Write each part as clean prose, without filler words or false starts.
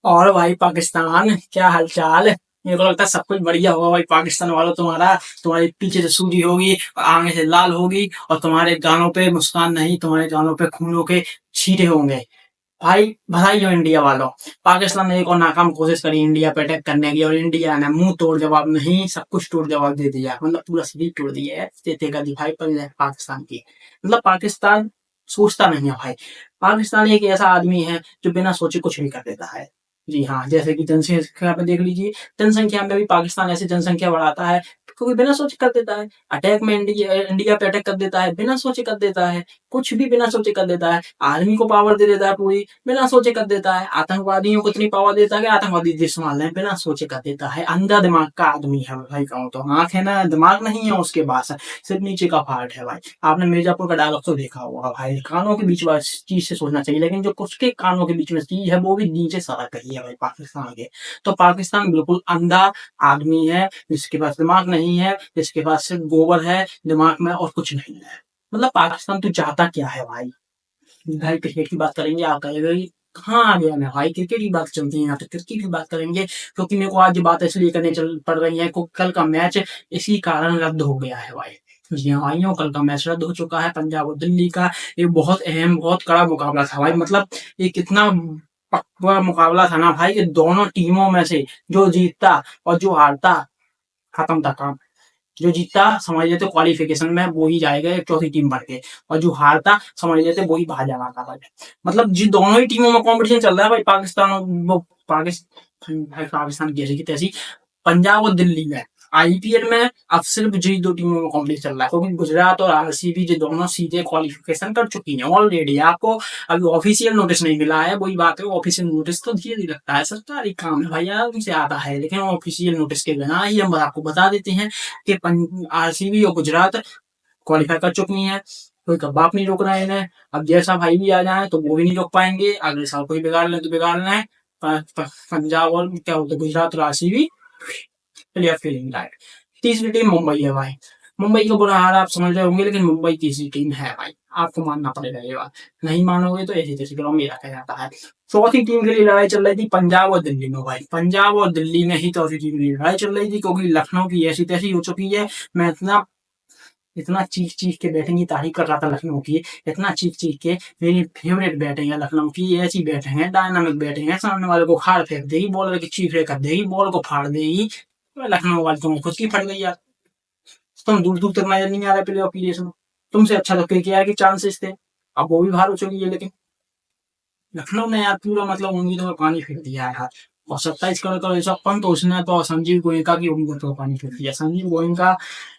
और भाई पाकिस्तान, क्या हालचाल। मेरे को लगता है सब कुछ बढ़िया होगा भाई पाकिस्तान वालों। तुम्हारे पीछे से सूजी होगी और आगे से लाल होगी, और तुम्हारे गालों पे मुस्कान नहीं, तुम्हारे गालों पे खूनों के छींटे होंगे। भाई बधाई हो इंडिया वालों। पाकिस्तान ने एक और नाकाम कोशिश करी इंडिया पे अटैक करने की, और इंडिया ने मुंह तोड़ जवाब नहीं, सब कुछ तोड़ जवाब दे दिया। मतलब पूरा शरीर तोड़ दिया है तेते का दिखाई पड़ जाए पाकिस्तान की। मतलब पाकिस्तान सोचता नहीं है भाई। पाकिस्तान एक ऐसा आदमी है जो बिना सोचे कुछ भी कर देता है। जी हाँ, जैसे कि जनसंख्या पे देख लीजिए। जनसंख्या में भी पाकिस्तान ऐसे जनसंख्या बढ़ाता है क्योंकि बिना सोचे कर देता है। अटैक में इंडिया इंडिया पे अटैक कर देता है, बिना सोचे कर देता है। कुछ भी बिना सोचे कर देता है। आर्मी को पावर दे देता है पूरी, बिना सोचे कर देता है। आतंकवादियों को इतनी पावर देता है कि आतंकवादी देश संभाल रहे हैं, बिना सोचे कर देता है। अंधा दिमाग का आदमी है भाई, कहूँ तो। आंख है ना, दिमाग नहीं है उसके पास, सिर्फ नीचे का पार्ट है भाई। आपने मिर्जापुर का डायलॉग तो देखा होगा भाई। कानों के बीच वाली चीज से सोचना चाहिए, लेकिन जो कुछ के कानों के बीच में चीज है वो भी नीचे सरक गई है भाई पाकिस्तान के। तो पाकिस्तान बिल्कुल अंधा आदमी है, जिसके पास दिमाग नहीं है, जिसके पास सिर्फ गोबर है दिमाग में और कुछ नहीं है। मतलब पाकिस्तान तू चाहता क्या है भाई? भाई क्रिकेट की बात करेंगे, आप कहेंगे कि कहाँ आ गया मैं भाई, क्रिकेट की बात चलती है यहाँ पे, क्रिकेट की बात करेंगे। क्योंकि मेरे को आज ये बात इसलिए करने चल पड़ रही है क्योंकि कल का मैच इसी कारण रद्द हो गया है भाई। जी हाँ भाइयों, कल का मैच रद्द हो चुका है, पंजाब और दिल्ली का। ये बहुत अहम, बहुत कड़ा मुकाबला था भाई। मतलब ये कितना पक्का मुकाबला था ना भाई, कि दोनों टीमों में से जो जीतता और जो हारता, खत्म था काम। जो जीतता समझ लेते क्वालिफिकेशन में वो ही जाएगा एक चौथी टीम बन के, और जो हारता समझ लेते वो ही बाहर जाना था भाई। मतलब जी दोनों ही टीमों में कंपटीशन चल रहा है भाई। पाकिस्तान और वो पाकिस्तान, पाकिस्तान की ऐसी की तैसी, पंजाब और दिल्ली में। आईपीएल में अब सिर्फ जी दो टीमों में कॉम्पिटिशन चल रहा है, क्योंकि गुजरात और आरसीबी जो दोनों सीधे क्वालिफिकेशन कर चुकी हैं ऑलरेडी। आपको अभी ऑफिशियल नोटिस नहीं मिला है, वही बात है। ऑफिशियल नोटिस तो धीरे धीरे लगता है, सरकारी काम है भैया, उनसे आता है, लेकिन ऑफिशियल नोटिस के बिना ही हम आपको बता देते हैं कि आरसीबी और गुजरात क्वालिफाई कर चुकी हैं। कोई बाप नहीं रोक रहा है इन्हें। अब जैसा भाई भी आ जाए तो वो भी नहीं रोक पाएंगे। अगले साल कोई बिगाड़ ले तो बिगाड़ लें। पंजाब और क्या बोलते हैं, गुजरात और आरसीबी प्लेयर फीलिंग राइट। तीसरी टीम मुंबई है भाई। मुंबई का बुरा हाल आप समझ रहे होंगे, लेकिन मुंबई तीसरी टीम है भाई। आपको मानना पड़ेगा ये बात। नहीं मानोगे तो ऐसी तैसी करो, मेरा कह जाता है। चौथी टीम के लिए लड़ाई चल रही थी पंजाब और दिल्ली में भाई। पंजाब और दिल्ली में ही चौथी टीम के लिए लड़ाई चल रही थी, क्योंकि लखनऊ की ऐसी तैसी हो चुकी है। मैं इतना इतना चीख चीख के बैटिंग की तारीफ कर रहा था लखनऊ की, इतना चीख चीख के। मेरी फेवरेट बैटिंग है लखनऊ की, ऐसी बैटिंग है, डायनामिक बैटिंग है, सामने वाले को खाड़ फेंक देगी, बॉलर की चीखड़े कर देगी, बॉल को फाड़ देगी। लखनऊ वाली तुम्हें खुद की फट गई यार। तुम दूर दूर तक नजर नहीं आ रहे प्ले ऑफ की रेस में। तुमसे अच्छा तो केकेआर के चांसेस थे, अब वो भी बाहर हो चुकी है। लेकिन लखनऊ ने यार पूरा मतलब उम्मीदों में पानी फेर दिया है यार। और 27 करोड़ का ऋषभ पंत, तो उसने तो संजीव गोयनका की उम्मीदों में पानी फेर दिया। संजीव गोयनका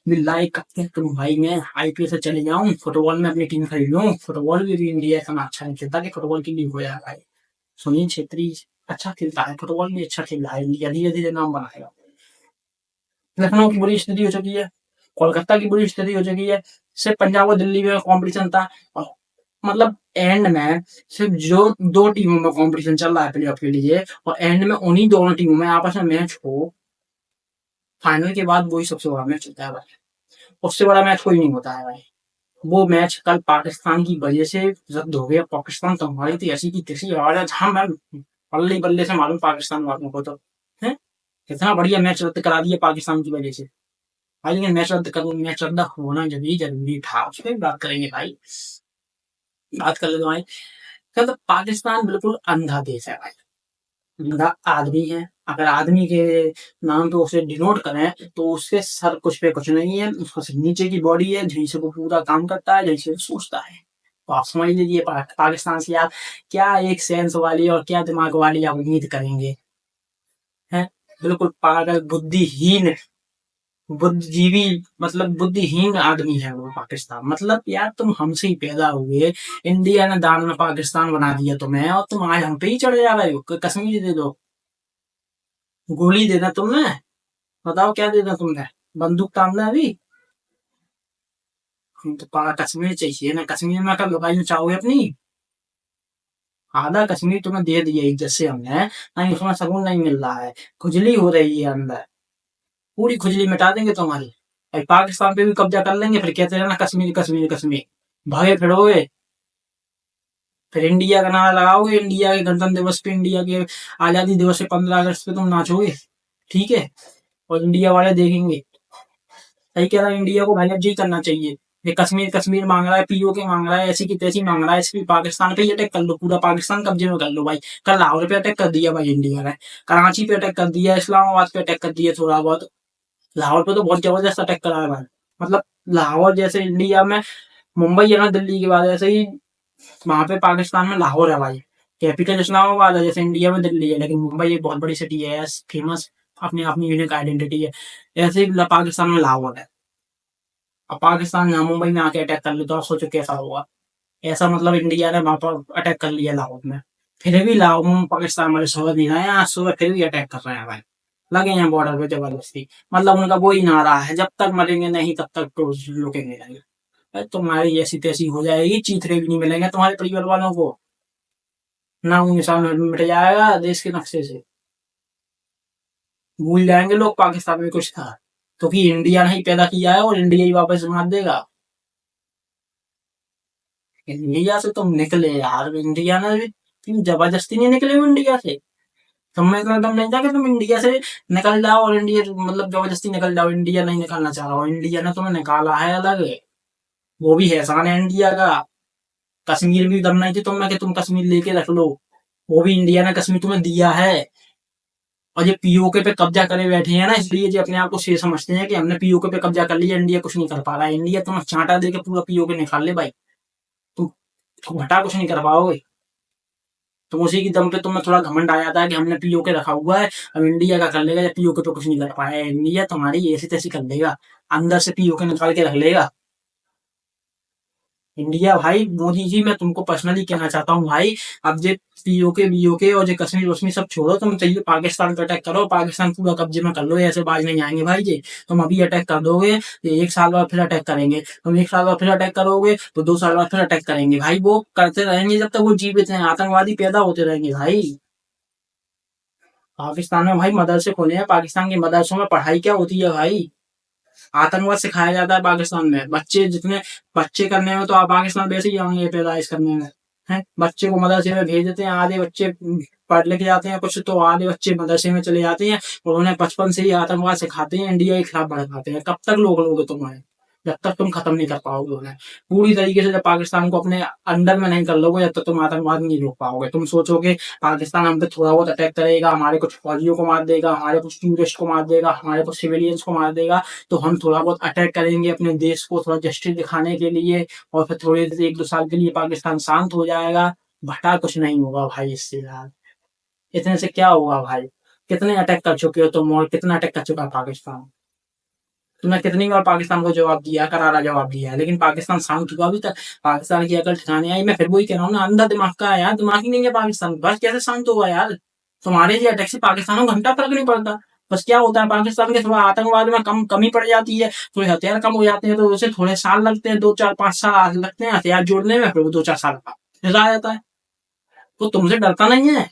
भी लाइक करते हैं तुम भाई, मैं आईपीएल से चले जाऊं, फुटबॉल में अपनी टीम खरीद लूं। फुटबॉल भी इंडिया इतना अच्छा नहीं खेलता कि फुटबॉल की लीग हो जाए भाई। सुनील छेत्री अच्छा खेलता है, फुटबॉल भी अच्छा खेल रहा है, इंडिया धीरे धीरे नाम बनाएगा। लखनऊ की बुरी स्थिति हो चुकी है, कोलकाता की बुरी स्थिति हो चुकी है। सिर्फ पंजाब और दिल्ली में कंपटीशन था, और मतलब एंड में सिर्फ जो दो टीमों में कंपटीशन चल रहा है प्लेऑफ के लिए, और एंड में उन्हीं दोनों टीमों में आपस में मैच हो। फाइनल के बाद वही सबसे बड़ा मैच होता है भाई। उससे बड़ा मैच कोई नहीं होता है भाई। वो मैच कल पाकिस्तान की वजह से रद्द हो गया। पाकिस्तान तो हमारी थी ऐसी की तैसी आवाज है, जहां मैं बल्ले बल्ले से मालूम पाकिस्तान वालों को तो है। इतना बढ़िया मैच रद्द करा दिया पाकिस्तान की वजह से भाई। लेकिन मैच रद्द होना जरूरी जरूरी था, उस पर भी बात करेंगे भाई। बात कर लेते भाई। मतलब पाकिस्तान बिल्कुल अंधा देश है भाई। अंधा आदमी है। अगर आदमी के नाम पे उसे डिनोट करें तो उसके सर कुछ पे कुछ नहीं है, उसका सिर्फ नीचे की बॉडी है, जहीं से वो पूरा काम करता है, जहीं से वो सोचता है। तो आप समझ लीजिए पाकिस्तान से आप क्या एक सेंस वाली और क्या दिमाग वाली आप उम्मीद करेंगे। हैं, बिल्कुल पागल बुद्धिहीन, बुद्धिजीवी, मतलब बुद्धिहीन आदमी है वो पाकिस्तान। मतलब यार तुम हमसे ही पैदा हुए, इंडिया ने दान में पाकिस्तान बना दिया तुम्हें, और तुम आज हम पे ही चढ़े जा रहे हो। कश्मीर दे दो, गोली देना तुमने, बताओ क्या देना तुमने, बंदूक तानना अभी। तो कश्मीर चाहिए ना, कश्मीर में कब लुगाई चाहोगे अपनी। आधा कश्मीर तुम्हें दे दिया इज्जत से हमने, नहीं उसमें सुकून नहीं मिल रहा है, खुजली हो रही है अंदर। पूरी खुजली मिटा देंगे तुम्हारी। अभी पाकिस्तान पे भी कब्जा कर लेंगे, फिर कहते रहना कश्मीर कश्मीर कश्मीर, भागे फिरोगे। फिर इंडिया का नारा लगाओगे, इंडिया के गणतंत्र दिवस पे, इंडिया के आजादी दिवस पे, 15 अगस्त पे तुम नाचोगे, ठीक है, और इंडिया वाले देखेंगे। सही कह रहा है, इंडिया को भाई जी करना चाहिए। ये कश्मीर कश्मीर मांग रहा है, पीओके मांग रहा है, ऐसी की तैसी मांग रहा है, इसलिए पाकिस्तान पे ही अटैक कर लो, पूरा पाकिस्तान कब्जे में कर लो भाई। कल लाहौर पे अटैक कर दिया भाई इंडिया ने, कराची पे अटैक कर दिया, इस्लामाबाद पे अटैक कर दिया थोड़ा बहुत। लाहौर पे तो बहुत जबरदस्त अटैक करा है भाई। मतलब लाहौर जैसे इंडिया में मुंबई है ना दिल्ली के बाद, ऐसे ही वहां पे पाकिस्तान में लाहौर है भाई। कैपिटल इस्लामाबाद है जैसे इंडिया में दिल्ली है, लेकिन मुंबई एक बहुत बड़ी सिटी है, फेमस, अपनी अपनी यूनिक आइडेंटिटी है। ऐसे ही पाकिस्तान में लाहौर है। अब पाकिस्तान यहाँ मुंबई में आके अटैक कर ले तो आप सोचो कैसा होगा। ऐसा मतलब इंडिया ने वहां पर अटैक कर लिया लाहौर में। फिर भी लाहौर पाकिस्तान वाले सुबह नहीं रहे हैं, आज सुबह फिर भी अटैक कर रहे हैं भाई। लगे हैं बॉर्डर पे जबरदस्ती। मतलब उनका वही नारा है, जब तक मरेंगे नहीं तब तक तो रुकेंगे नहीं। भाई तुम्हारी ऐसी तैसी हो जाएगी, चीथड़े भी नहीं मिलेंगे तुम्हारे परिवार वालों को। नाम निशान मिट जाएगा देश के नक्शे से। भूल जाएंगे लोग पाकिस्तान में कुछ था, क्योंकि इंडिया ने ही पैदा किया है और इंडिया ही वापस मार देगा। इंडिया से तुम निकले यार, इंडिया ने भी तुम जबरदस्ती नहीं निकले हो इंडिया से। तुम्हें तो एकदम नहीं था कि तुम इंडिया से निकल जाओ, और इंडिया मतलब जबरदस्ती निकल जाओ, इंडिया नहीं निकलना चाह रहा हो, इंडिया ने तुम्हें निकाला है अलग। वो भी एहसान है इंडिया का। कश्मीर भी दम नहीं थी तुम्हें कि तुम कश्मीर लेके रख लो, वो भी इंडिया ने कश्मीर तुम्हें दिया है। और ये पीओके पे कब्जा करे बैठे हैं ना, इसलिए ये अपने आप को शेर समझते हैं कि हमने पीओके पे कब्जा कर लिया, इंडिया कुछ नहीं कर पा रहा है। इंडिया तुम्हें चांटा दे के पूरा पीओके निकाल ले भाई, तुम घटा कुछ नहीं कर पाओगे। तो उसी की दम पे तुम्हें थोड़ा घमंड आ जाता है कि हमने पीओके रखा हुआ है, अब इंडिया का कर लेगा, या पीओके पे कुछ नहीं कर पाया, इंडिया तुम्हारी ऐसी तैसी कर लेगा, अंदर से पीओके निकाल के रख लेगा। इंडिया भाई, मोदी जी मैं तुमको पर्सनली कहना चाहता हूँ भाई, अब जे पीओके बीओके और जे कश्मीर वश्मीर सब छोड़ो, तुम चाहिए पाकिस्तान पे अटैक करो, पाकिस्तान पूरा कब्जे में कर लो, ऐसे बाज नहीं आएंगे भाई जी। तुम अभी अटैक कर दोगे, ये 1 साल बाद फिर अटैक करेंगे, तुम 1 साल बाद फिर अटैक करोगे तो 2 साल बाद फिर अटैक करेंगे भाई। वो करते रहेंगे जब तक वो जीवित हैं, आतंकवादी पैदा होते रहेंगे भाई। पाकिस्तान में भाई मदरसे खोले हैं, पाकिस्तान के मदरसों में पढ़ाई क्या होती है भाई? आतंकवाद सिखाया जाता है पाकिस्तान में। बच्चे जितने बच्चे करने में तो आप पाकिस्तान वैसे ही आएंगे पैदाइश करने में। है बच्चे को मदरसे में भेज देते हैं, आधे बच्चे पढ़ लिख जाते हैं कुछ, तो आधे बच्चे मदरसे में चले जाते हैं, और उन्हें बचपन से ही आतंकवाद सिखाते हैं, इंडिया के खिलाफ भड़काते हैं। कब तक लोगे तुम्हें, जब तक तुम खत्म नहीं कर पाओगे उन्हें पूरी तरीके से। जब पाकिस्तान को अपने अंडर में नहीं कर लोगे, जब तक तुम आतंकवाद नहीं रोक पाओगे। तुम सोचोगे पाकिस्तान हम पे थोड़ा बहुत अटैक करेगा, हमारे कुछ फौजियों को मार देगा, हमारे कुछ टूरिस्ट को मार देगा, हमारे कुछ सिविलियंस को मार देगा, तो हम थोड़ा बहुत अटैक करेंगे अपने देश को थोड़ा जस्टिस दिखाने के लिए, और फिर थोड़े 1-2 साल के लिए पाकिस्तान शांत हो जाएगा। भटा कुछ नहीं होगा भाई इससे यार। इतने से क्या होगा भाई? कितने अटैक कर चुके हो तुम, और कितना अटैक कर चुका है पाकिस्तान? तुमने कितनी बार पाकिस्तान को जवाब दिया, करारा जवाब दिया है, लेकिन पाकिस्तान शांत हुआ अभी तक? पाकिस्तान की अकल ठिकाने आई? मैं फिर वही कह रहा हूँ ना, अंधा दिमाग का है यार, दिमाग ही नहीं है पाकिस्तान, बस कैसे शांत होगा यार? तुम्हारे लिए अटैक से पाकिस्तान को घंटा फर्क नहीं पड़ता। बस क्या होता है, पाकिस्तान के थोड़ा आतंकवाद में कमी पड़ जाती है, थोड़े हथियार कम हो जाते हैं, तो उसे थोड़े साल लगते हैं, 2 4 5 साल लगते हैं हथियार जोड़ने में, फिर वो 2 4 साल का फिर आ जाता है। तो तुमसे डरता नहीं है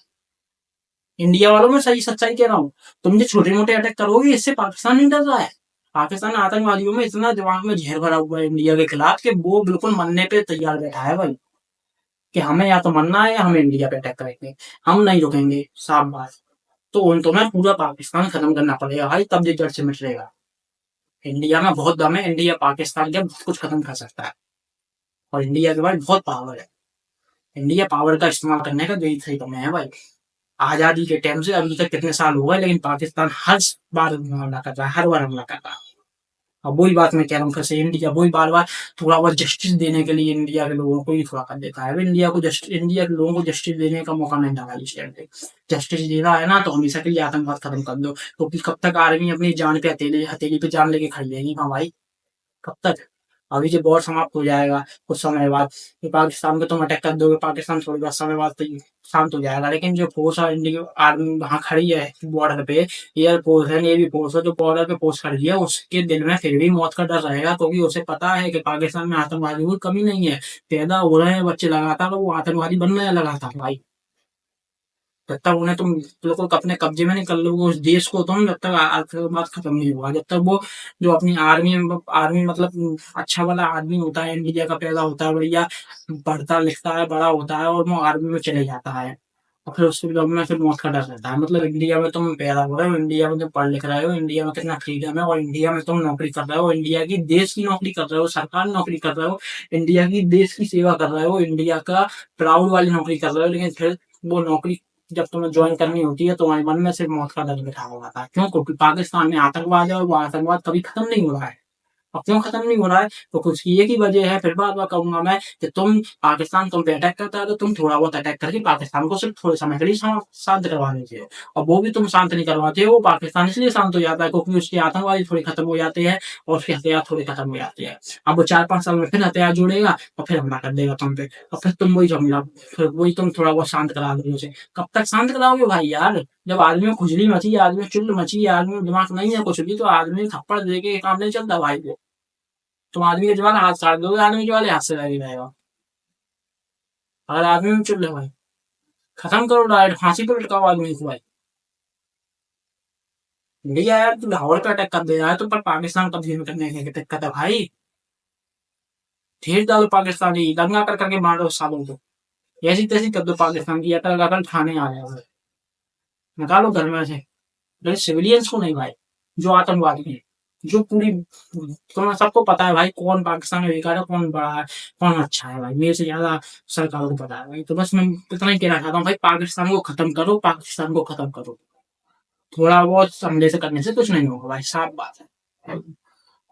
इंडिया वालों में, सही सच्चाई कह रहा हूँ। तुम जो छोटे मोटे अटैक करोगे, इससे पाकिस्तान नहीं डर रहा है। पाकिस्तान आतंकवादियों में इतना दिमाग में जहर भरा हुआ है इंडिया के खिलाफ, कि वो बिल्कुल मरने पे तैयार बैठा है भाई, कि हमें या तो मरना है या हम इंडिया पे अटैक करेंगे, हम नहीं रुकेंगे, साफ बात। तो उन तुम्हें पूरा पाकिस्तान खत्म करना पड़ेगा भाई, तब ये जड़ से मिटेगा। इंडिया में बहुत दम है, इंडिया पाकिस्तान के बहुत कुछ खत्म कर सकता है, और इंडिया के पास बहुत पावर है। इंडिया पावर का इस्तेमाल करने का यही सही समय है भाई। आजादी के टाइम से अभी तक कितने साल हो गए, लेकिन पाकिस्तान हर बार हमला कर रहा है, हर बार हमला कर रहा है। अब वही बात मैं कह रहा हूँ, कैसे इंडिया वही बार बार थोड़ा बहुत जस्टिस देने के लिए इंडिया के लोगों को ही थोड़ा कर देता है। अब इंडिया के लोगों को जस्टिस देने का मौका नहीं डाला इस टाइम पे। जस्टिस देना है ना, तो हमेशा के लिए आतंकवाद खत्म कर दो, क्योंकि कब तक आर्मी अपनी जान पे हथेली हथेली पे जान लेके खड़ी रहेगी? हाँ भाई, कब तक? अभी जो वॉर समाप्त हो जाएगा कुछ समय बाद, फिर पाकिस्तान को तुम अटैक कर दोगे, पाकिस्तान थोड़ी बहुत समय बाद तो ये शांत हो जाएगा, लेकिन जो फोर्स है इंडिया आर्मी वहां खड़ी है बॉर्डर पे, एयर फोर्स है, नेवी फोर्स है, जो बॉर्डर पे पोस्ट खड़ी है, उसके दिल में फिर भी मौत का डर रहेगा, क्योंकि उसे पता है कि पाकिस्तान में आतंकवादियों की कमी नहीं है। पैदा हो रहे हैं बच्चे लगातार, वो आतंकवादी बनने लगातार भाई। जब तक उन्हें तुम बिल्कुल अपने कब्जे में नहीं कर लोगे उस देश को तुम, जब तक आतंकवाद खत्म नहीं होगा। जब तक वो जो अपनी आर्मी आर्मी मतलब अच्छा वाला आदमी होता है इंडिया का, पैदा होता है बढ़िया, पढ़ता लिखता है, बड़ा होता है और वो आर्मी में चले जाता है, और फिर उसके बाद में फिर मौत का डर रहता है। मतलब इंडिया में तुम पैदा हो रहे हो, इंडिया में तुम पढ़ लिख रहे हो, इंडिया में कितना फ्रीडम है, और इंडिया में तुम नौकरी कर रहे हो, इंडिया की देश की नौकरी कर रहे हो, सरकारी नौकरी कर रहे हो, इंडिया की देश की सेवा कर रहे हो, इंडिया का प्राउड वाली नौकरी कर रहे हो, लेकिन फिर वो नौकरी जब तुम्हें ज्वाइन करनी होती है तो तुम्हारे मन में सिर्फ मौत का डर बैठा हुआ होता है। क्यों? क्योंकि पाकिस्तान में आतंकवाद है और वो आतंकवाद कभी खत्म नहीं हो रहा है। अब क्यों खत्म नहीं हो रहा है? तो कुछ की एक ही वजह है, फिर बार बार कहूंगा मैं कि तुम पाकिस्तान तुम पे अटैक करता है तो तुम थोड़ा बहुत अटैक करके पाकिस्तान को सिर्फ थोड़े समय के लिए शांत करवा लीजिए, और वो भी तुम शांत नहीं करवाते हो। वो पाकिस्तान इसलिए शांत हो जाता है क्योंकि उसके आतंकवादी थोड़े खत्म हो जाते हैं और उसके हथियार थोड़े खत्म हो जाते हैं। अब वो 4-5 साल में फिर हथियार जोड़ेगा और फिर हमला कर देगा तुम पे, और फिर तुम वही हमला, फिर वही तुम थोड़ा बहुत शांत करा दोगे उसे। कब तक शांत कराओगे भाई यार? जब आदमी में खुजली मची है, आदमी में चुल मची है, आदमी में दिमाग नहीं है कुछ भी, तो आदमी थप्पड़ दे के काम नहीं चलता भाई। वो तुम आदमी के जवान हाथ काट दोगे, आदमी के वाले हाथ से लगे रहेगा। अगर आदमी में चुल है भाई, खत्म करो, डायरेक्ट फांसी पे लटकाओ आदमी को भाई। इंडिया यार तू लाहौर पे अटैक कर दे रहा है, तो पर पाकिस्तान कब्जे में करने की दिक्कत है भाई। ढेर डालो पाकिस्तानी, दंगा कर करके मारो सालों को, ऐसी तैसी कर दो पाकिस्तान की, अकल अकल ठाने आ जाए, निकालो घर में से, लेकिन सिविलियंस को नहीं भाई, जो आतंकवादी है, जो पूरी तुम्हें सबको पता है भाई कौन पाकिस्तान में बेकार है, कौन बड़ा है, कौन अच्छा है भाई, मेरे से ज्यादा सरकार को पता है भाई। तो बस मैं इतना ही कहना चाहता हूँ भाई, पाकिस्तान को खत्म करो, पाकिस्तान को खत्म करो। थोड़ा बहुत समझे से करने से कुछ नहीं होगा भाई, साफ बात है।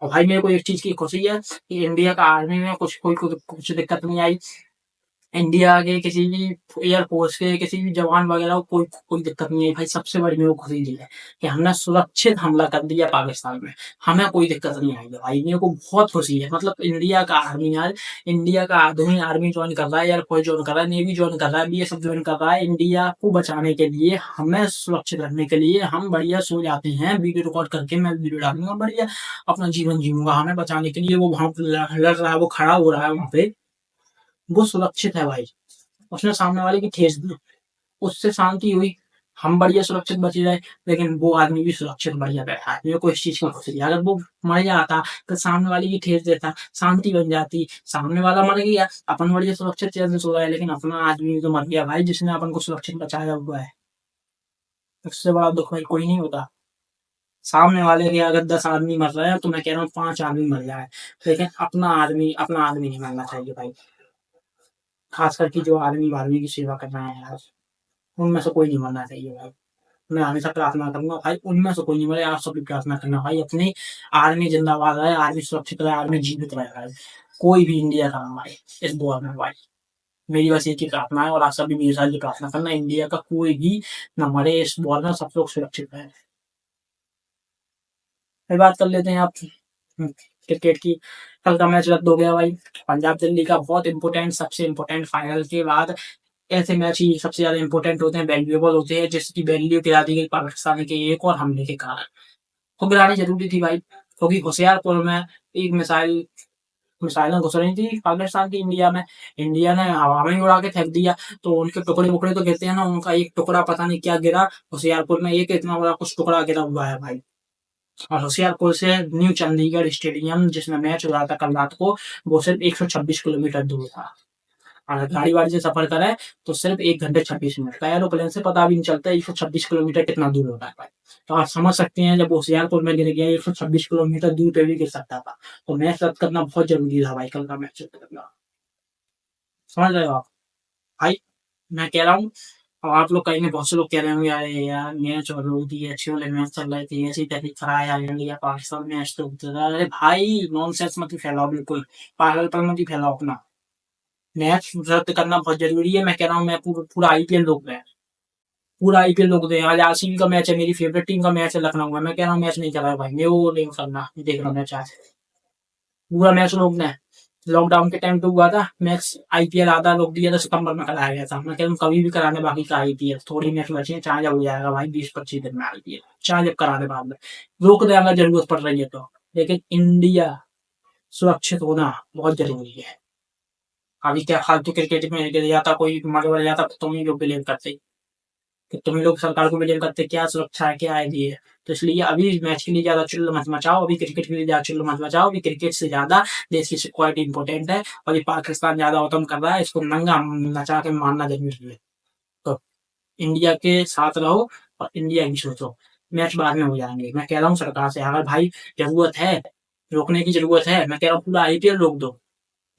और भाई मेरे को एक चीज की खुशी है कि इंडिया का आर्मी में कुछ दिक्कत नहीं आई। इंडिया के किसी भी एयरफोर्स के किसी भी जवान वगैरह को कोई कोई दिक्कत नहीं है भाई। सबसे बड़ी मेरे को खुशी दी है कि हमने सुरक्षित हमला कर दिया पाकिस्तान में, हमें कोई दिक्कत नहीं आई है भाई। मेरे को बहुत खुशी है, मतलब इंडिया का आर्मी यार, इंडिया का आधुनिक आर्मी ज्वाइन कर रहा है, एयरफोर्स ज्वाइन कर रहा है, नेवी ज्वाइन कर रहा है, बीएसएफ ज्वाइन कर रहा है, इंडिया को बचाने के लिए, हमें सुरक्षित रखने के लिए। हम बढ़िया सो जाते हैं, वीडियो रिकॉर्ड करके मैं वीडियो डालूंगा, बढ़िया अपना जीवन जीऊंगा, हमें बचाने के लिए वो वहां लड़ रहा है, वो खड़ा हो रहा है वहां पे, वो सुरक्षित है भाई। उसने सामने वाले की ठेस दी, उससे शांति हुई, हम बढ़िया सुरक्षित बचे रहे, लेकिन वो आदमी भी सुरक्षित बढ़िया बैठा है। मेरे को इस चीज की खुशी है। अगर वो मर जाता तो सामने वाले की ठेस देता, शांति बन जाती, सामने वाला मर गया, अपन बढ़िया सुरक्षित चैन से सो रहा है, लेकिन अपना आदमी तो मर गया भाई, जिसने अपन को सुरक्षित बचाया हुआ है। उससे बड़ा दुख भाई कोई नहीं होता। सामने वाले के अगर 10 आदमी मर रहे हैं तो मैं कह रहा हूँ 5 आदमी मर जाए, लेकिन अपना आदमी नहीं मरना चाहिए भाई। खास करके जो आर्मी वार्मी की सेवा कर रहे हैं यार, उनमें से कोई नहीं मरना चाहिए भाई। मैं हमेशा प्रार्थना करूंगा भाई, उनमें से कोई नहीं मरे, आप सभी प्रार्थना करना भाई अपनी, आर्मी जिंदाबाद रहे, आर्मी सुरक्षित रहे, आर्मी जीवित रहे भाई। कोई भी इंडिया का ना भाई इस वॉर में भाई। मेरी बस एक ही प्रार्थना है, और आप सभी मेरे साथ ये प्रार्थना करना, इंडिया का कोई भी ना मरे इस वॉर में, सब लोग सुरक्षित रहे। फिर बात कर लेते हैं आप क्रिकेट की। कल का मैच रद्द हो गया भाई, पंजाब दिल्ली का बहुत इंपॉर्टेंट, सबसे इंपॉर्टेंट फाइनल के बाद ऐसे मैच ही सबसे ज्यादा इंपॉर्टेंट होते हैं, वैल्यूएबल होते हैं, जिसकी वैल्यू गिरा दी गई पाकिस्तान के एक और हमले के कारण। तो गिरानी जरूरी थी भाई, क्योंकि होशियारपुर में एक मिसाइलें घुस रही थी पाकिस्तान की इंडिया में, इंडिया ने हवा में ही उड़ा के फेंक दिया। तो उनके टुकड़े वुकड़े तो गिरते हैं ना, उनका एक टुकड़ा पता नहीं क्या गिरा होशियारपुर में, एक इतना बड़ा कुछ टुकड़ा गिरा हुआ है भाई। और होशियारपुर से न्यू चंडीगढ़ स्टेडियम जिसमें मैच हो रहा था कल रात को, वो सिर्फ 126 किलोमीटर दूर था। अगर गाड़ी वाड़ी से सफर करें तो सिर्फ 1 घंटे 26 मिनट का, एरोप्लेन से पता भी नहीं चलता 126 किलोमीटर कितना दूर होता है भाई। तो आप समझ सकते हैं जब होशियारपुर में गिर गया 126 किलोमीटर दूर पे भी गिर सकता था, तो मैच रद्द करना बहुत जरूरी था भाई, कल का मैच रद्द करना। समझ रहे हो आप भाई? मैं कह रहा हूँ, और आप लोग कहेंगे, बहुत से लोग कह रहे होंगे अरे यार मैच और रोक दी, अच्छी वाले मैच चल रहे थे, ऐसी तैसी कराया इंडिया पाकिस्तान मैच तो होता था। अरे भाई नॉनसेंस मत ही फैलाओ, बिल्कुल पागलपन मत ही फैलाओ अपना। मैच रद्द करना बहुत जरूरी है। मैं कह रहा हूँ, मैं पूरा आईपीएल रोक दें, पूरा आईपीएल रोक दें। आज आरसीबी का मैच है, मेरी फेवरेट टीम का मैच है लखनऊ में, मैं कह रहा हूँ मैच नहीं चला है भाई, मेरे को नहीं करना देख रहा मैच आज, पूरा मैच रोक दें। लॉकडाउन के टाइम पे हुआ था मैच, आईपीएल आधा रोक दिया था, सितंबर में कराया गया था। मैं कह रहा हूँ कभी भी कराने, बाकी का आईपीएल थोड़ी मैच बची है, चाहे जब हो जाएगा भाई 20-25 दिन में आईपीएल, चाहे जब करा दे बाद में, रोक दे अगर जरूरत पड़ रही है तो। लेकिन इंडिया सुरक्षित होना बहुत जरूरी है। अभी क्या फालतू क्रिकेट में गिर जाता, कोई मर जाता तो तुम ही लोग बिलीव करते। कि तुम लोग सरकार को ब्लेम करते, क्या सुरक्षा है, क्या है ये। तो इसलिए अभी मैच के लिए ज्यादा चिल्ल मत मचाओ, अभी क्रिकेट के लिए ज्यादा चिल्ल मत मचाओ, अभी क्रिकेट से ज्यादा देश की सिक्योरिटी इंपॉर्टेंट है, और ये पाकिस्तान ज्यादा उत्तम कर रहा है, इसको नंगा नचा के मारना जरूरी है। तो इंडिया के साथ रहो और इंडिया की सोचो, मैच बाद में हो जाएंगे। मैं कह रहा हूँ सरकार से, अगर भाई जरूरत है, रोकने की जरूरत है, मैं कह रहा हूँ पूरा आईपीएल रोक दो,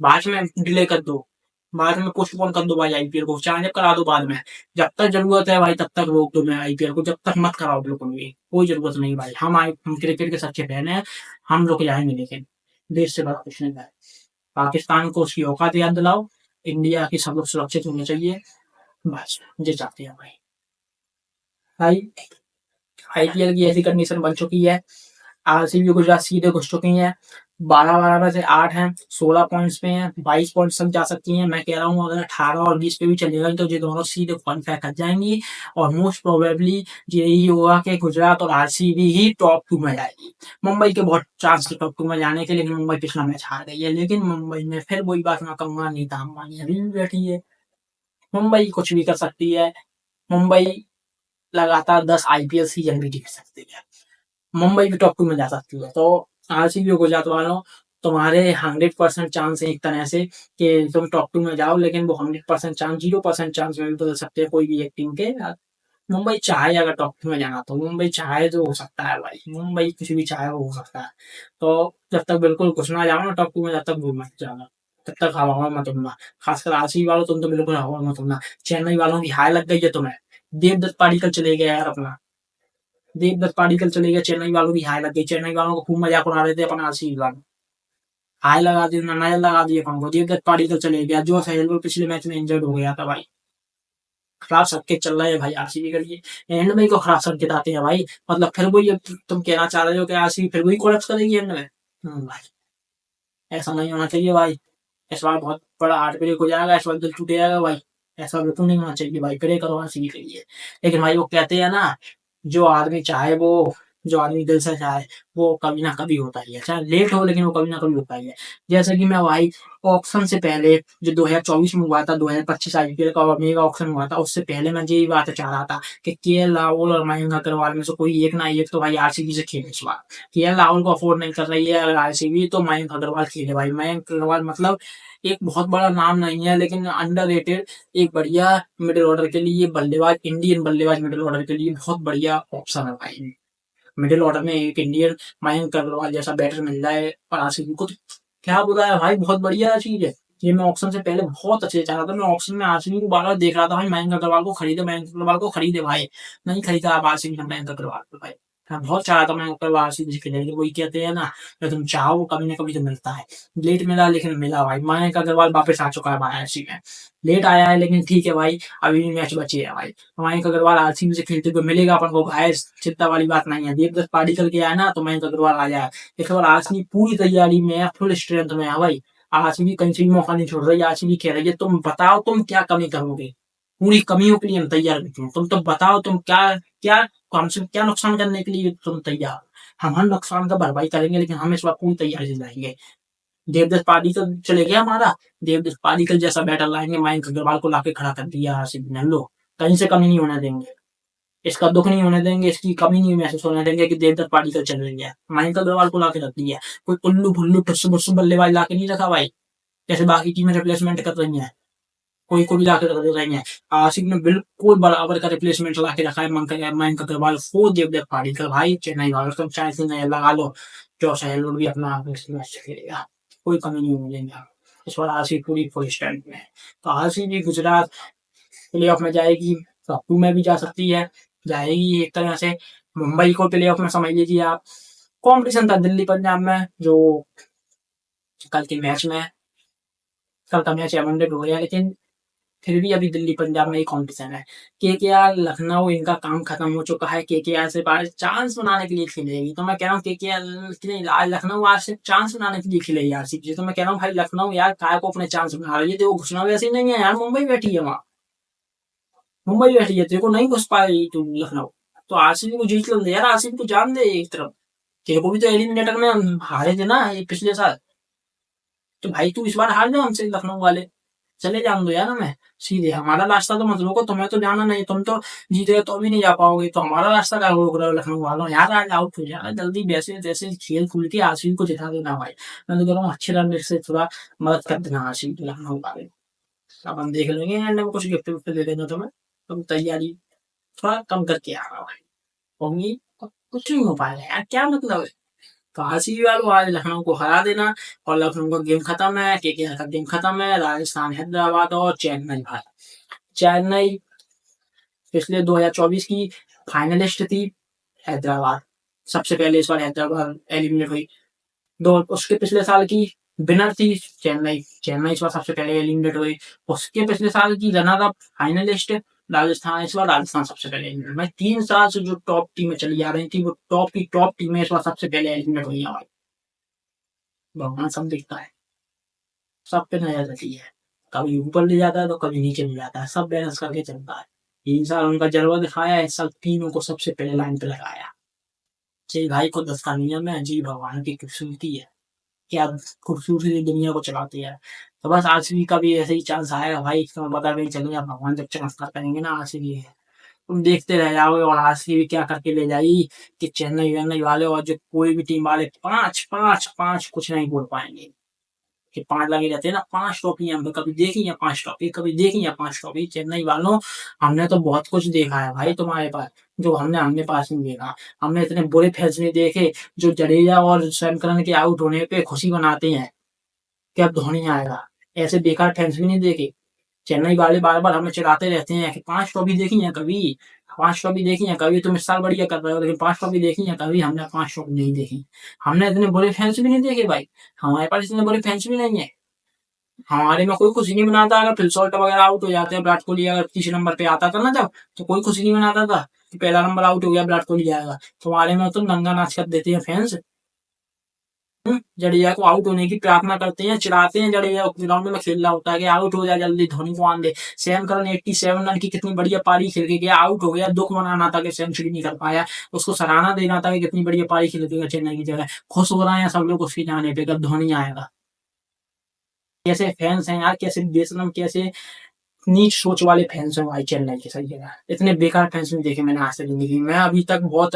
बाद में डिले कर दो, बाद में पोस्टपोन कर दो भाई आईपीएल को, चाहे करा दो बाद में। जब तक जरूरत है भाई तब तक रोक दो मैं आईपीएल को, जब तक मत कराओ बिल्कुल भी, कोई जरूरत नहीं भाई। हम क्रिकेट के सच्चे फैन हैं, हम रुक जाएंगे, लेकिन देश से बड़ा कुछ नहीं है। पाकिस्तान को उसकी औकात याद दिलाओ, इंडिया की सब लोग सुरक्षित होने चाहिए, बस मुझे चाहते हैं भाई। भाई आईपीएल की ऐसी कंडीशन बन चुकी है, आरसीबी गुजरात सीधे घुस चुकी हैं, 12-12 में से 8 हैं, 16 पॉइंट्स पे हैं, 22 पॉइंट्स तक जा सकती हैं। मैं कह रहा हूँ अगर 18 और 20 पे भी चले गए तो ये दोनों सीधे क्वालिफाई कर जाएंगी, और मोस्ट प्रोबेबली यही होगा कि गुजरात और आरसीबी ही टॉप 2 में जाएगी। मुंबई के बहुत चांस थे टॉप 2 में जाने के, लेकिन मुंबई पिछला मैच हार गई है। लेकिन मुंबई में फिर वही बात मैं कहूंगा, नीता अंबानी अभी भी बैठी है, मुंबई कुछ भी कर सकती है। मुंबई लगातार 10 आईपीएल सीजन भी जीत सकती है, मुंबई भी टॉप 2 में जा सकती है। तो आरसीबी को गुजरात वालों, तुम्हारे 100% चांस है एक तरह से कि तुम टॉप 2 में जाओ, लेकिन वो 100% चांस 0% चांस में भी बदल सकते हैं कोई भी एक टीम के। मुंबई चाहे अगर टॉप 2 में जाना, तो मुंबई चाहे तो हो सकता है भाई, मुंबई कुछ भी चाहे वो हो सकता है। तो जब तक बिल्कुल घुस ना जाओ ना टॉप 2 में, जब तक घूम मत जाना, तब तक हवा मत उड़ना। खासकर आरसीबी वालों, तुम तो बिल्कुल हवा मत उड़ना। चेन्नई वालों की हाय लग गई है तुम्हें, देवदत्त पाडिक्कल चले गए यार अपना, देवदत्त पाडिक्कल चले गए, चेन्नई वालों की हाय लग गई, चेन्नई वालों को खूब मजाक उड़ा रहे थे अपन आरसीबी वाले, हाय लगा दी, नजर लगा दिए अपन को। देवदत्त पाडिक्कल चले गया, जो सहल पिछले मैच में इंजर्ड हो गया था भाई। खराब संकेत चल रहा है भाई आरसीबी के लिए, एंड में ही को खराब संकेत आते हैं भाई। मतलब फिर वही, तुम कहना चाह रहे हो कि आरसीबी फिर वही कोलैप्स करेगी एंड में। भाई ऐसा नहीं होना चाहिए भाई, इस बार बहुत बड़ा हार्ट ब्रेक हो जाएगा, इस बार दिल टूट जाएगा भाई, ऐसा बिल्कुल नहीं होना चाहिए भाई, प्रे करो आरसीबी के लिए। लेकिन भाई वो कहते हैं ना, जो आदमी चाहे वो, जो आदमी दिल से चाहे वो कभी ना कभी होता ही है, चाहे लेट हो लेकिन वो कभी ना कभी होता ही है। जैसे कि मैं भाई ऑक्शन से पहले, जो 2024 में हुआ था, 2025 आईपीएल का मेगा ऑक्शन हुआ था, उससे पहले मैं यही बात चाह रहा था कि केएल राहुल और मयंक अग्रवाल में से कोई एक ना एक तो भाई आरसीबी से खेले इस बार। केएल राहुल को अफोर्ड नहीं कर रही है अगर आरसीबी, तो मयंक अग्रवाल खेले भाई। मयंक अग्रवाल मतलब एक बहुत बड़ा नाम नहीं है, लेकिन अंडररेटेड, एक बढ़िया मिडिल ऑर्डर के लिए बल्लेबाज, इंडियन बल्लेबाज मिडिल ऑर्डर के लिए बहुत बढ़िया ऑप्शन है भाई। मिडिल ऑर्डर में एक इंडियन मयंक अग्रवाल जैसा बैटर मिल जाए और आरसीबी को, तो क्या बुरा है भाई, बहुत बढ़िया चीज है। ये मैं ऑप्शन से पहले बहुत अच्छे से चाह रहा था, मैं ऑप्शन में आरसीबी को बार बार देख रहा था भाई, मयंक अग्रवाल को खरीदे, मयंक अग्रवाल को खरीदे भाई। नहीं खरीदा आप आरसीबी ने मयंक अग्रवाल को भाई, मैं बहुत चाह रहा था मयंक अग्रवाल आरसीबी से खेले, लेकिन वही कहते हैं ना, जो तुम चाहो वो कभी ना कभी तो मिलता है। लेट मिला लेकिन मिला भाई, मयंक अग्रवाल वापस आ चुका है भाई आरसीबी में। लेट आया है लेकिन ठीक है भाई, अभी भी मैच बचे है भाई। मयंक अग्रवाल आरसीबी से खेलते हुए मिलेगा अपन को भाई, चिंता वाली बात नहीं है। देवदत्त पाडिक्कल के आया ना तो मयंक अग्रवाल आ जाए। इस बार आरसीबी पूरी तैयारी में है, फुल स्ट्रेंथ में है भाई। आरसीबी कहीं से भी मौका नहीं छोड़ रही, आरसीबी कह रही है तुम बताओ तुम क्या कमी करोगे, पूरी कमियों के लिए हम तैयार बैठे हैं, तुम तो बताओ तुम क्या, क्या हमसे क्या नुकसान करने के लिए तुम तैयार। हम हर नुकसान का भरपाई करेंगे, लेकिन हम इस बार पूरी तैयारी से जाएंगे। देवदत्त पाडिक्कल चले गया हमारा, देवदत्त पाडिक्कल जैसा बैटर लाएंगे, मयंक अग्रवाल को लाके खड़ा कर दिया आरसीबी ने, लो कहीं से कमी नहीं होने देंगे, इसका दुख नहीं होने देंगे, इसकी कमी नहीं महसूस होने देंगे कि देवदत्त पाडिक्कल चल रही है। मयंक अग्रवाल को लाके रख दिया, कोई उल्लू फुल्लू टुस्सू मुस्सू बल्लेबाज लाके नहीं रखा भाई, जैसे बाकी टीमें रिप्लेसमेंट कर रही हैं, कोई को भी लाके रख दे रही है। आरसीबी ने बिल्कुल बराबर का रिप्लेसमेंट ला के रखा है मयंक अग्रवाल को, देवदत्त पाडिक्कल भाई। चेन्नई वालों तुम चाहे से नया लगा लो, जो सहलोड भी अपना मैच खेलेगा, कोई कमी नहीं होने देंगे। इस बार आरसीबी पूरी फुल स्ट्रेंथ में है। तो आरसीबी गुजरात प्ले ऑफ में जाएगी, टॉप 2 में भी जा सकती है, जाएगी एक तरह से। मुंबई को प्ले ऑफ में समझ लीजिए आप। कॉम्पिटिशन था दिल्ली पंजाब में, जो कल के मैच में, कल का मैच एवंडेड हो गया, लेकिन फिर भी अभी दिल्ली पंजाब में ही कॉम्पिटिशन है। केकेआर लखनऊ इनका काम खत्म हो चुका है, केकेआर से बाहर चांस बनाने के लिए खेलेगी। तो मैं कह रहा हूँ केकेआर की नहीं, लखनऊ आज से चांस बनाने के लिए खेलेगी आरसीबी। तो मैं कह रहा हूँ भाई लखनऊ यार काय को अपने चांस बना रही है, देखो घुसना वैसे नहीं है यार, मुंबई बैठी है वहां, मुंबई बैठी है, तेरे को नहीं घुस पाएगी तू लखनऊ। तो आरसीबी को जीत लो यार, आरसीबी को जान दे एक तरफ, तेरे को भी तो एलिमिनेटर में हम हारे थे ना ये पिछले साल, तो भाई तू इस बार हार जाओ हमसे लखनऊ वाले। चले जान दो यार हमें सीधे। हमारा रास्ता तो मत रोको, तुम्हें तो जाना नहीं, तुम तो जीते हो तो भी नहीं जा पाओगे, तो हमारा रास्ता क्या रोक रहे हो लखनऊ वालों? यार आज आउट हो जाना जल्दी, वैसे जैसे खेल खुल के आरसीबी को जिता देना भाई। मैं तो कह रहा हूँ अच्छे रन से थोड़ा मदद कर देना आरसीबी को, लखनऊ वाले। अब हम देख लेंगे एंड में कुछ गिफ्ट विफ्ट दे देना तुम्हें, तुम तैयारी थोड़ा कम करके आ रहा भाई। होंगी कुछ नहीं हो पाएगा यार, क्या मतलब है? काशी वालों आज लखनऊ को हरा देना और लखनऊ का गेम खत्म है, केकेआर का गेम खत्म है, राजस्थान हैदराबाद और चेन्नई भाई। चेन्नई पिछले 2024 की फाइनलिस्ट थी, हैदराबाद सबसे पहले इस बार हैदराबाद एलिमिनेट हुई। दो उसके पिछले साल की विनर थी चेन्नई, चेन्नई इस बार सबसे पहले एलिमिनेट हुई। उसके पिछले साल की रनर अप फाइनलिस्ट राजस्थान, इस बार राजस्थान सबसे पहले एलिमिनेट। भाई 3 साल से जो टॉप टीमें चली आ रही थी वो टॉप की टॉप टीमें इस बार सबसे पहले एलिमिनेट हुई हैं भाई। भगवान सब दिखता है, सब पे नजर रहती है, कभी ऊपर ले जाता है तो कभी नीचे ले जाता है, सब बैलेंस करके चलता है। 3 साल उनका जलवा दिखाया, इस साल तीनों को सबसे पहले लाइन पे लगाया। जी भाई को दस का नियम है, जी भगवान की खूबसूरती है, क्या खूबसूरती दुनिया को चलाती है। तो बस आरसीबी का भी ऐसे ही चांस आएगा भाई, तुम्हें पता भी चलेगा, भगवान जब चमत्कार करेंगे ना आरसीबी है, तुम देखते रह जाओगे। और आरसीबी क्या करके ले जाएगी कि चेन्नई वेन्नई वाले और जो कोई भी टीम वाले पांच पांच पांच कुछ नहीं बोल पाएंगे। कि 5 लगे रहते हैं ना, 5 ट्रॉफी हमने कभी देखी है, 5 ट्रॉफी कभी देखी है, 5 ट्रॉफी चेन्नई वालों। हमने तो बहुत कुछ देखा है भाई तुम्हारे पास, जो हमने हमने पास नहीं देखा। हमने इतने बुरे फैसले देखे, जो जडेजा और सैमकरन के आउट होने पे खुशी मनाते हैं कि अब धोनी आएगा। ऐसे बेकार फैसले नहीं देखे। चेन्नई वाले बार बार हमें चिढ़ाते रहते हैं कि 5 ट्रॉफी देखी है कभी, 5 ट्रॉफी देखी है कभी, तुम इस साल बढ़िया कर रहे हो लेकिन 5 ट्रॉफी देखी है कभी? हमने 5 ट्रॉफी नहीं देखी। हमने इतने बुरे फैंस भी नहीं देखे भाई, हमारे पास इतने बुरे फैंस भी नहीं है। हमारे में कोई खुशी नहीं मनाता अगर फिल शॉर्ट वगैरह आउट हो जाते हैं, विराट कोहली अगर तीसरे नंबर पे आता था ना जब, तो कोई खुशी नहीं मनाता था कि पहला नंबर आउट हो गया विराट कोहली आएगा। तुम्हारे में तो नंगा नाच कर देते हैं फैंस। जडेजा को आउट होने की प्रार्थना करते हैं, चिढ़ाते हैं, जडेजा ग्राउंड में खेल रहा होता है कि आउट हो जाए जल्दी, धोनी को आन दे। सैम करन 87 रन की कितनी बढ़िया पारी खेल के गया, आउट हो गया, दुख मनाना था कि सेंचुरी नहीं कर पाया, उसको सराहना देना था कि कितनी बढ़िया पारी खेल के गया चेन्नई की जगह। खुश हो रहे हैं सब लोग उसके जाने पे, कब धोनी आएगा। कैसे फैंस हैं यार, कैसे बेशरम, कैसे नीच सोच वाले फैंस हैं भाई चेन्नई के, सही जगह। इतने बेकार फैंस नहीं देखे मैंने आज तक जिंदगी में। मैं अभी तक बहुत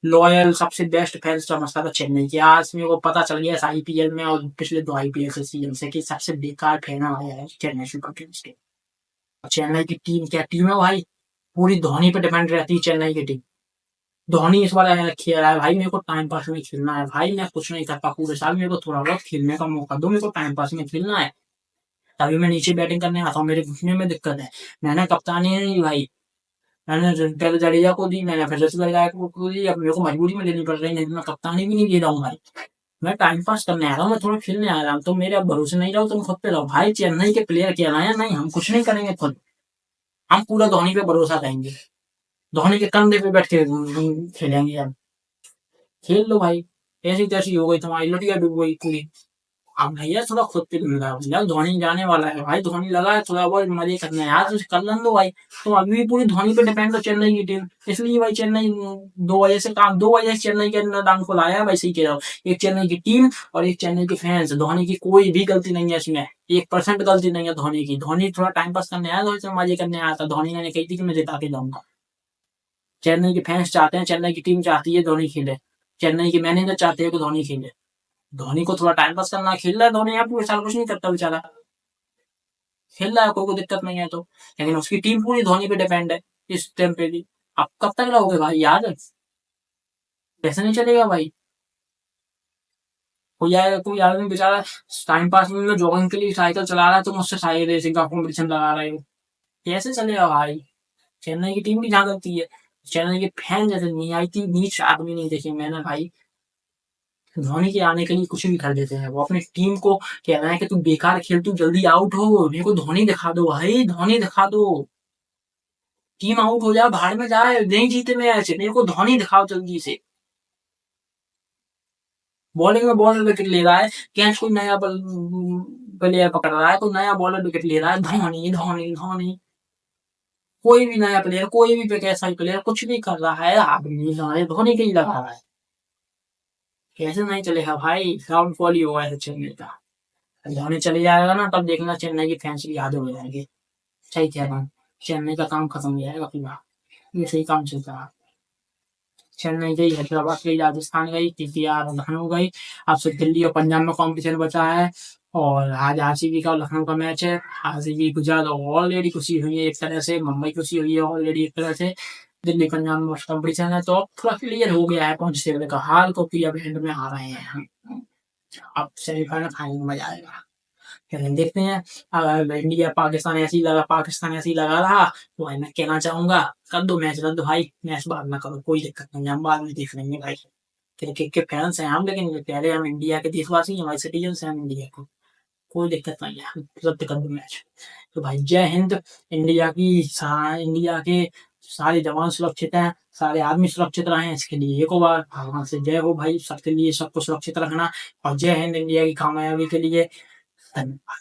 लॉयल सबसे बेस्ट फैंस समझता था चेन्नई के, आज मेरे को पता चल गया इस आईपीएल में और पिछले 2 आईपीएल से सीजन से कि सबसे बेकार फैन है चेन्नई सुपर किंग्स के। चेन्नई की टीम क्या टीम है भाई, पूरी धोनी पे डिपेंड रहती है चेन्नई की टीम। धोनी इस बार खेल रहा है भाई, मेरे को टाइम पास में खेलना है भाई, मैं कुछ नहीं करता पूरे साल, मेरे को थोड़ा बहुत खेलने का मौका दो, मेरे को टाइम पास में खेलना है। तभी मैं नीचे बैटिंग करने आता हूँ, मेरे घुटने में दिक्कत है। मैंने कप्तानी नहीं भाई, मैंने पहले जडेजा को दी, मैंने फिर जसप्रीत बुमराह को दी, अब मेरे को मजबूरी में लेनी पड़ रही है, नहीं तो मैं कप्तानी भी नहीं दे रहा हूँ भाई। मैं टाइम पास करने आ रहा हूँ, मैं थोड़ा खेलने आ रहा हूँ, तो मेरे अब भरोसे नहीं रहो, तुम खुद पे रहो भाई। चेन्नई के प्लेयर कहना है, नहीं हम कुछ नहीं करेंगे खुद, हम पूरा धोनी पे भरोसा करेंगे, धोनी के कंधे पे बैठ के खेलेंगे। अब खेल लो भाई, ऐसी तैसी हो गई तुम्हारी लटिया डूब गई पूरी। अब भैया थोड़ा खुद पे ढूंढ रहा भैया, धोनी जाने वाला है भाई, धोनी लगा है, थोड़ा बहुत मजे करने हैं यार, तो कर लन दो भाई। तुम अभी भी पूरी धोनी पे डिपेंड हो चेन्नई की टीम, इसलिए भाई चेन्नई 2 वजह से काम, 2 वजह से चेन्नई के अंदर डाउन खोल आया है भाई, सही कह रहा हूँ। एक चेन्नई की टीम और एक चेन्नई के फैंस, धोनी की कोई भी गलती नहीं है इसमें, 1% गलती नहीं है धोनी की। धोनी थोड़ा टाइम पास करने आया, धोनी से मजे करने आया था, धोनी ने कही थी कि मैं जिता के जाऊंगा। चेन्नई के फैंस चाहते हैं, चेन्नई की टीम चाहती है धोनी खेले, चेन्नई के मैनेजर चाहते हैं कि धोनी खेले। धोनी को थोड़ा टाइम पास करना, खेल रहा है धोनी, यहाँ पूरे साल कुछ नहीं करता बेचारा, खेल रहा है, कोई को दिक्कत नहीं है तो। लेकिन उसकी टीम पूरी धोनी पे डिपेंड है इस टाइम पे भी। अब कब तक रहोगे भाई यार, कैसे नहीं चलेगा भाई। कोई आदमी बेचारा टाइम पास में जॉगिंग के लिए साइकिल चला रहा है, तुम उससे साइकिल रेसिंग का कॉम्पिटिशन लगा रहे हो, कैसे चलेगा भाई। चेन्नई की टीम की जहाँ गलती है, चेन्नई के फैन जैसे निहायती नीच आदमी नहीं देखे मैंने भाई, धोनी के आने के लिए कुछ भी कर देते हैं। वो अपनी टीम को कह रहे हैं कि तू बेकार खेल, तू जल्दी आउट हो, मेरे को धोनी दिखा दो भाई, धोनी दिखा दो, टीम आउट हो जाए, बाहर में जाए, नहीं जीते मैच, मेरे को धोनी दिखाओ जल्दी से। बॉलिंग में बॉलर विकेट ले रहा है, कैच कोई नया प्लेयर पकड़ रहा है, कोई नया बॉलर विकेट ले रहा है, धोनी धोनी धोनी। कोई भी नया प्लेयर, कोई भी कैसा प्लेयर कुछ भी कर रहा है, आदमी धोनी के ही लगा रहा है। कैसे नहीं चलेगा भाई, डाउनफॉल ही हुआ है चेन्नई का। धोनी चले जाएगा ना, तब देखना चेन्नई के फैंस की याद हो जाएंगे। सही कह रहा हूँ। चेन्नई का काम खत्म हो जाएगा पूरा। ये सही काम चलता है। चेन्नई गई, हैदराबाद गई, राजस्थान गई, केकेआर लखनऊ गई। अब सिर्फ दिल्ली और पंजाब में कॉम्पिटिशन बचा है। और आज आरसीबी का और लखनऊ का मैच है। आरसीबी गुजरात ऑलरेडी खुशी हुई है एक तरह से, मुंबई खुशी हुई है ऑलरेडी एक तरह से। दिल्ली पंजाब में कॉम्पिटिशन है, तो अब थोड़ा क्लियर हो गया है पहुंच से का हाल, क्योंकि अब एंड में आ रहे हैं हम। अब सेमीफाइनल फाइनल में मजा आएगा। लेकिन देखते हैं, अगर इंडिया पाकिस्तान ऐसी लगा रहा, तो भाई मैं कहना चाहूंगा, कर दो मैच रद्द भाई, मैच बाद में करो, कोई दिक्कत नहीं है, हम बाद में देख लेंगे भाई। क्रिकेट के फैंस हैं हम, लेकिन पहले हम इंडिया के देशवासी हैं, हमारे सिटीजन हैं हम इंडिया को। कोई दिक्कत नहीं है, रद्द कर दो मैच। तो भाई जय हिंद। इंडिया के सारे जवान सुरक्षित हैं, सारे आदमी सुरक्षित रहें, इसके लिए एक बार भगवान से जय हो भाई, सबके लिए सबको सुरक्षित रखना। और जय हिंद इंडिया की कामयाबी के लिए। धन्यवाद।